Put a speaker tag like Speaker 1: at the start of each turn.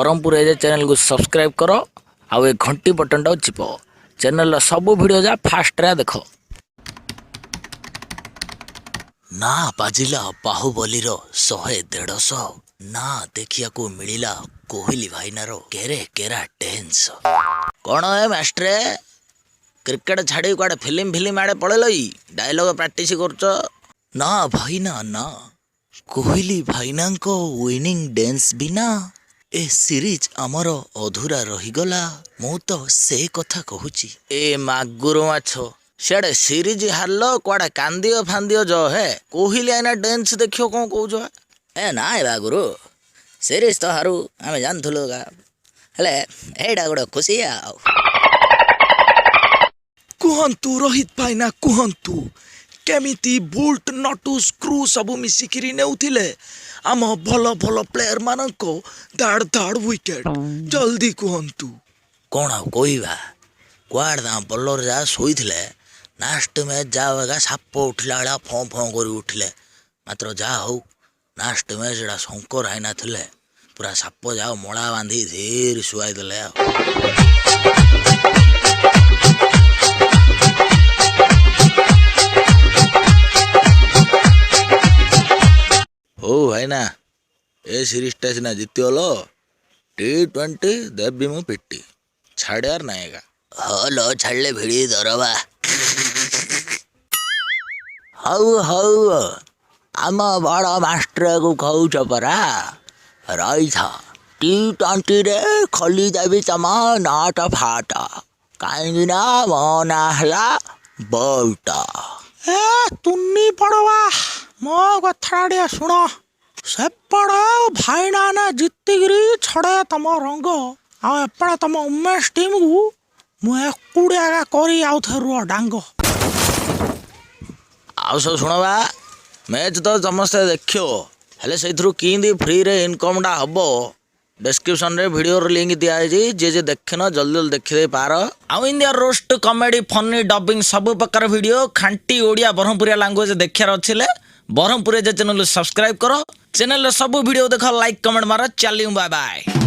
Speaker 1: ब्रह्मपुर एजे channel को subscribe करो आउ ए घंटी बटन टा चिप चैनल सब वीडियो जा फास्ट रे देखो। ना बाजिला बाहुबली 100-150 ना देखिया को मिलिला कोहली भाईनार केरे केरा टेंस। कौन है मास्टरे क्रिकेट छाड़ी कुआडे फिल्म आड़े पड़ेल डायलॉग प्रैक्टिस करछ? ना भाई ना कोहली भाईना को विनिंग डांस बिना ए सीरीज आमर अधूरा रहीगला। मु तो से कथा कहूची ए मागुर माछ सियाड़े सीरीज हारल कुआडे कांदियो फांदियो जो है कोहली आईना डांस देखियो कौन कहूछ? ए ना ए बागुरु सीरीज तो हारू आम जानथुलु हेले एडा गोटे खुशी आ
Speaker 2: कुहंतु रोहित भाईना कुहंतु केमिति बोल्ट नटू स्क्रू सब मिसिकिरी नेउथिले आम भल भल प्लेयर मानको दाड़ दाड़ विकेट जल्दी कुहंतु।
Speaker 1: कौन आ कहवा कुआड़ दाम बल्लर जा शोइथिले लास्ट मैच जाएगा साप उठला बेला फँ फँ कर उठिले मात्र जा हो लास्ट मैच एटा शंकर हाईना थिले पूरा साप जाओ मड़ा बांधी धीर शुआई देले। ओ भाईना ए सीरीजटा सिना जितिगल T20 देवी मु पिट्टी छाड़ार नाएगा हलो छाड़ले भिड़ी दरबा हऊ हऊ आम बड़ मास्टर को कहूच परा रही था T20 रे खोली देवी तम नाट फाट कहीं मो ना हला बोल्ट।
Speaker 2: ए तुन्नी पड़वा मो कथा शुण सेपड़ भाईना ने जितिगिरी छड़े तम रंग आपड़ तम उमेश टीम को मुड़िया करी आउ थे डांग
Speaker 1: आउ सब शुणवा मैच तो समस्ते देखियो हेले से किंदी फ्री रे इनकम टा हम डिस्क्रिप्शन रे वीडियो लिंक दिखाई जे जे देखन जल्दी जल्दी देखिदे पार। आउ India roast comedy funny dubbing सब प्रकार वीडियो खांटी ओडिया ब्रह्मपुरिया लैंग्वेज देखार अच्छे ब्रह्मपुर चैनल सब्सक्राइब करो चैनल सब वीडियो देख लाइक कमेंट मार चलियो बाय बाय।